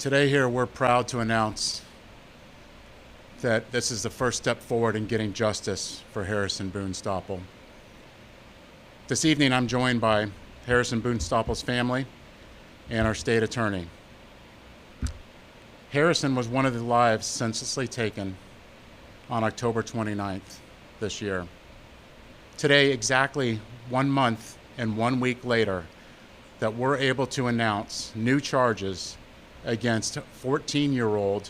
Today here, we're proud to announce that this is the first step forward in getting justice for Harrison Boone Stoppel. This evening, I'm joined by Harrison Boone Stoppel's family and our state attorney. Harrison was one of the lives senselessly taken on October 29th this year. Today, exactly 1 month and 1 week later, that we're able to announce new charges against 14-year-old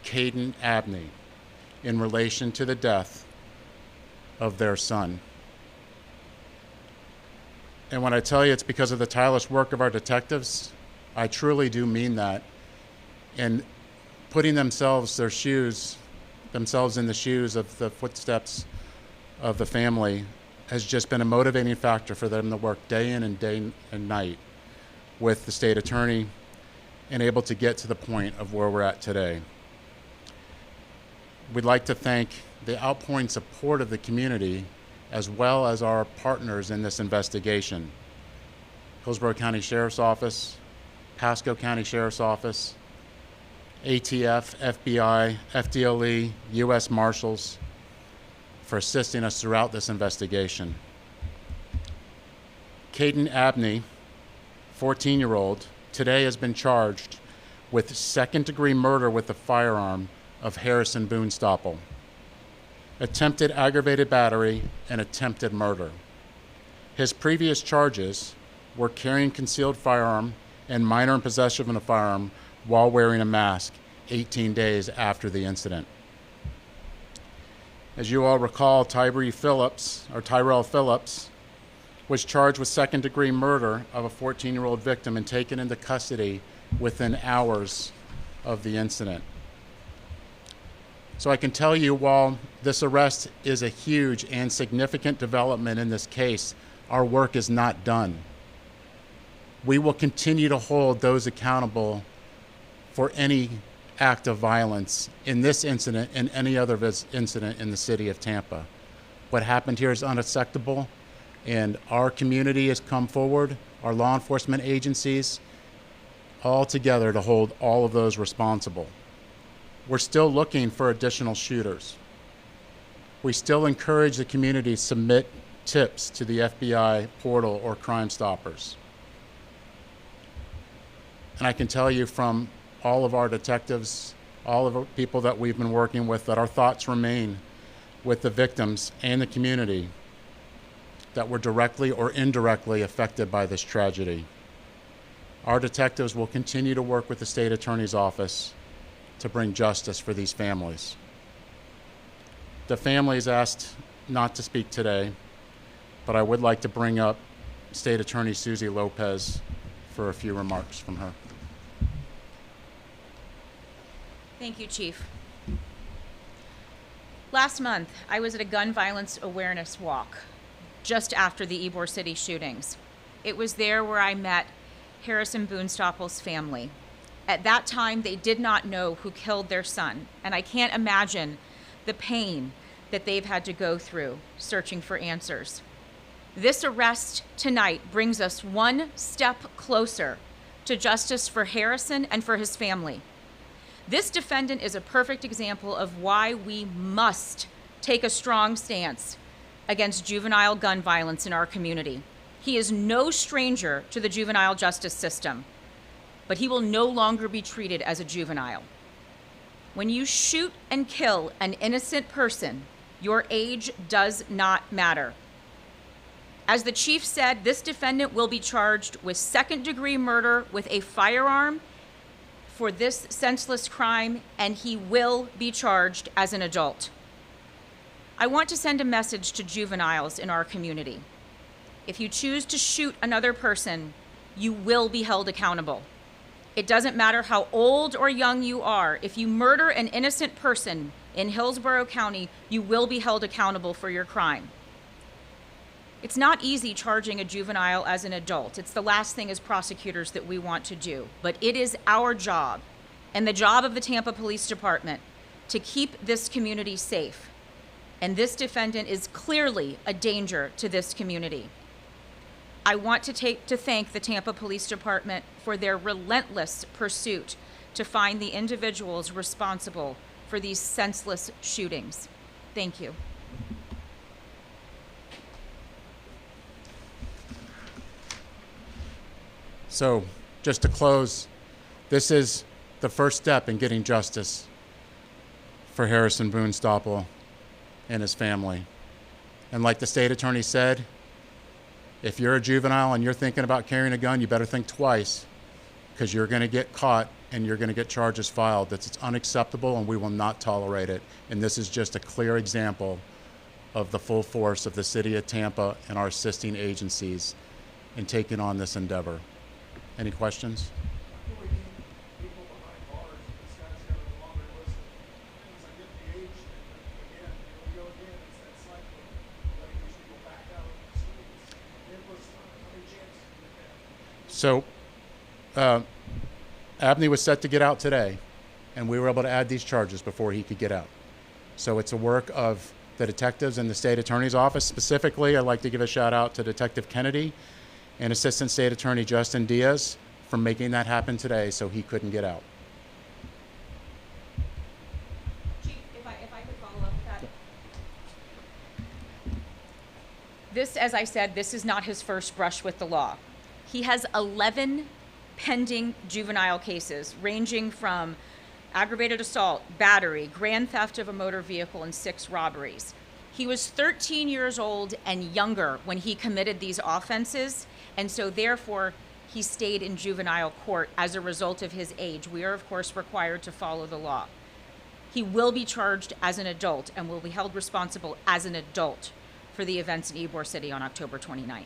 Caden Abney in relation to the death of their son. And when I tell you it's because of the tireless work of our detectives, I truly do mean that. And putting themselves in the shoes of the footsteps of the family has just been a motivating factor for them to work day in and day and night with the state attorney and able to get to the point of where we're at today. We'd like to thank the outpouring support of the community as well as our partners in this investigation. Hillsborough County Sheriff's Office, Pasco County Sheriff's Office, ATF, FBI, FDLE, U.S. Marshals for assisting us throughout this investigation. Caden Abney, 14-year-old, today has been charged with second-degree murder with a firearm of Harrison Boone Stoppel, attempted aggravated battery, and attempted murder. His previous charges were carrying concealed firearm and minor in possession of a firearm while wearing a mask 18 days after the incident. As you all recall, Tyrell Phillips was charged with second-degree murder of a 14-year-old victim and taken into custody within hours of the incident. So I can tell you, while this arrest is a huge and significant development in this case, our work is not done. We will continue to hold those accountable for any act of violence in this incident and any other incident in the city of Tampa. What happened here is unacceptable, and our community has come forward, our law enforcement agencies, all together to hold all of those responsible. We're still looking for additional shooters. We still encourage the community to submit tips to the FBI portal or Crime Stoppers. And I can tell you from all of our detectives, all of the people that we've been working with, that our thoughts remain with the victims and the community that were directly or indirectly affected by this tragedy. Our detectives will continue to work with the state attorney's office to bring justice for these families. The families asked not to speak today, but I would like to bring up State Attorney Susie Lopez for a few remarks from her. Thank you, Chief. Last month, I was at a gun violence awareness walk just after the Ybor City shootings. It was there where I met Harrison Boone Stoppel's family. At that time, they did not know who killed their son, and I can't imagine the pain that they've had to go through searching for answers. This arrest tonight brings us one step closer to justice for Harrison and for his family. This defendant is a perfect example of why we must take a strong stance against juvenile gun violence in our community. He is no stranger to the juvenile justice system, but he will no longer be treated as a juvenile. When you shoot and kill an innocent person, your age does not matter. As the chief said, this defendant will be charged with second-degree murder with a firearm for this senseless crime, and he will be charged as an adult. I want to send a message to juveniles in our community. If you choose to shoot another person, you will be held accountable. It doesn't matter how old or young you are. If you murder an innocent person in Hillsborough County, you will be held accountable for your crime. It's not easy charging a juvenile as an adult. It's the last thing as prosecutors that we want to do. But it is our job and the job of the Tampa Police Department to keep this community safe. And this defendant is clearly a danger to this community. I want to thank the Tampa Police Department for their relentless pursuit to find the individuals responsible for these senseless shootings. Thank you. So, just to close, this is the first step in getting justice for Harrison Boone Stapel and his family. And like the state attorney said, if you're a juvenile and you're thinking about carrying a gun, you better think twice, because you're going to get caught and you're going to get charges filed. It's unacceptable, and we will not tolerate it. And this is just a clear example of the full force of the city of Tampa and our assisting agencies in taking on this endeavor. Any questions? So, Abney was set to get out today, and we were able to add these charges before he could get out. So it's a work of the detectives in the state attorney's office. Specifically, I'd like to give a shout out to Detective Kennedy and Assistant State Attorney Justin Diaz for making that happen today so he couldn't get out. Chief, if I could follow up with that. This, as I said, this is not his first brush with the law. He has 11 pending juvenile cases ranging from aggravated assault, battery, grand theft of a motor vehicle, and 6 robberies. He was 13 years old and younger when he committed these offenses, and so therefore he stayed in juvenile court as a result of his age. We are, of course, required to follow the law. He will be charged as an adult and will be held responsible as an adult for the events in Ybor City on October 29th.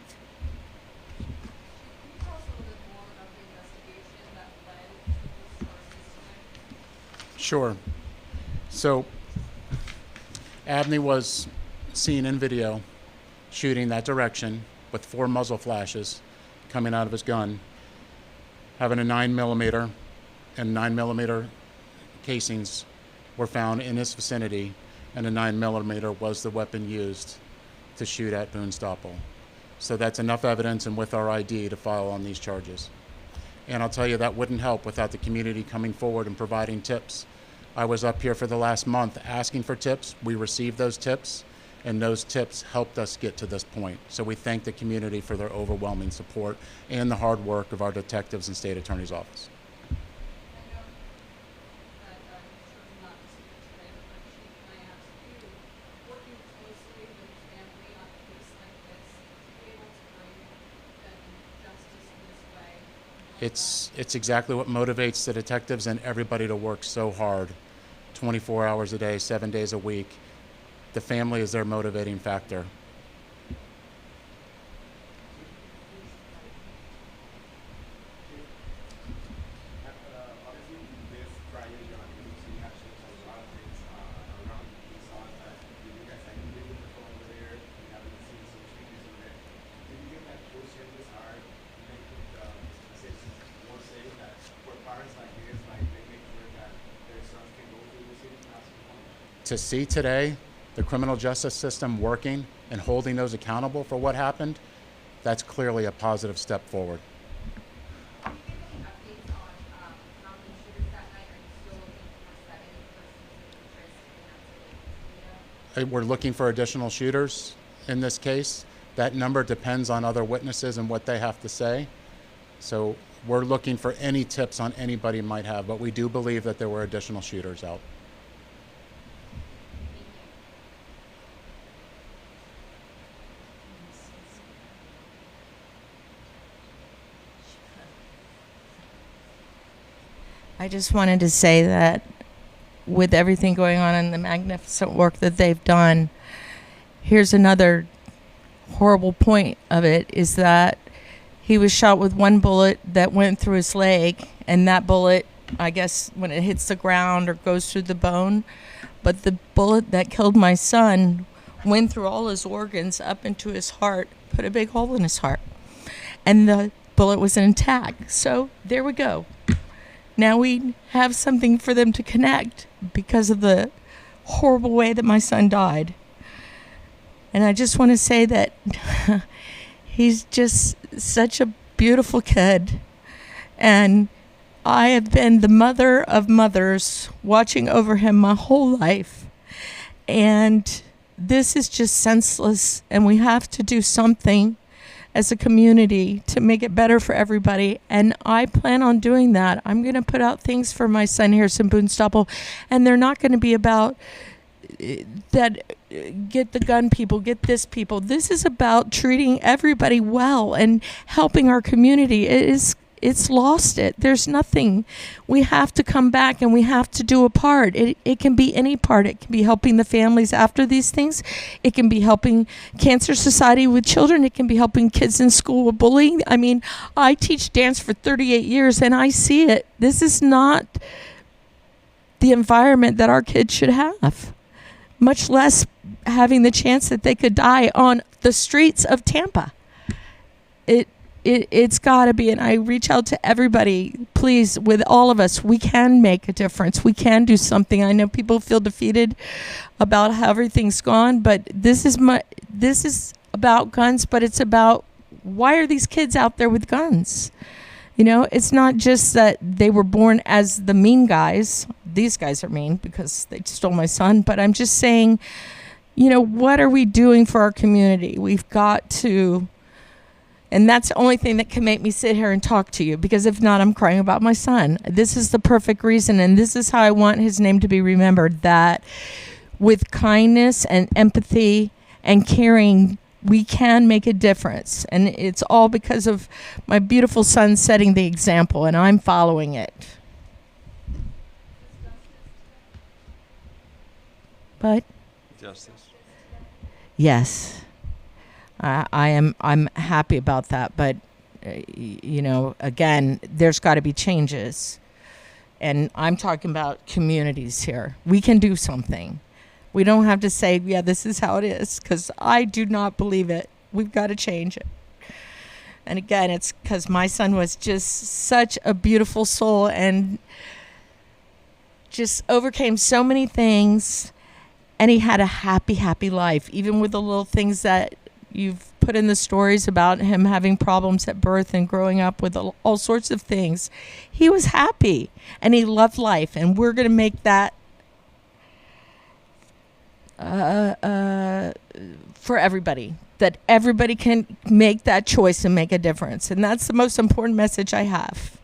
Sure. So, Abney was seen in video shooting that direction with 4 muzzle flashes coming out of his gun, having a 9mm and 9mm casings were found in his vicinity, and a 9mm was the weapon used to shoot at Boone Stapel. So that's enough evidence, and with our ID, to file on these charges. And I'll tell you, that wouldn't help without the community coming forward and providing tips. I was up here for the last month asking for tips. We received those tips, and those tips helped us get to this point. So we thank the community for their overwhelming support and the hard work of our detectives and state attorney's office. It's exactly what motivates the detectives and everybody to work so hard, 24 hours a day, 7 days a week. The family is their motivating factor. To see today the criminal justice system working and holding those accountable for what happened, that's clearly a positive step forward. We're looking for additional shooters in this case. That number depends on other witnesses and what they have to say. So we're looking for any tips on anybody might have, but we do believe that there were additional shooters out. I just wanted to say that with everything going on and the magnificent work that they've done, here's another horrible point of it, is that he was shot with one bullet that went through his leg, and that bullet, I guess, when it hits the ground or goes through the bone, but the bullet that killed my son went through all his organs up into his heart, put a big hole in his heart, and the bullet was intact. So there we go. Now we have something for them to connect because of the horrible way that my son died. And I just want to say that he's just such a beautiful kid. And I have been the mother of mothers, watching over him my whole life. And this is just senseless, and we have to do something as a community to make it better for everybody. And I plan on doing that. I'm going to put out things for my son, Harrison Boonstapple, and they're not going to be about that get the gun people, get this people. This is about treating everybody well and helping our community. It's lost it. There's nothing. We have to come back and we have to do a part. It can be any part. It can be helping the families after these things. It can be helping Cancer Society with children. It can be helping kids in school with bullying. I mean, I teach dance for 38 years and I see it. This is not the environment that our kids should have, much less having the chance that they could die on the streets of Tampa. It's got to be, and I reach out to everybody, please, with all of us, we can make a difference. We can do something. I know people feel defeated about how everything's gone, but this is about guns, but it's about, why are these kids out there with guns? You know, it's not just that they were born as the mean guys. These guys are mean because they stole my son, but I'm just saying, you know, what are we doing for our community? We've got to. And that's the only thing that can make me sit here and talk to you, because if not, I'm crying about my son. This is the perfect reason, and this is how I want his name to be remembered, that with kindness and empathy and caring, we can make a difference. And it's all because of my beautiful son setting the example, and I'm following it. But Justice. yes. I'm happy about that, but you know, again, there's got to be changes, and I'm talking about communities here. We can do something. We don't have to say, yeah, this is how it is, because I do not believe it. We've got to change it. And again, it's because my son was just such a beautiful soul and just overcame so many things, and he had a happy, happy life, even with the little things that you've put in the stories about him having problems at birth and growing up with all sorts of things. He was happy and he loved life, and we're going to make that for everybody, that everybody can make that choice and make a difference. And that's the most important message I have.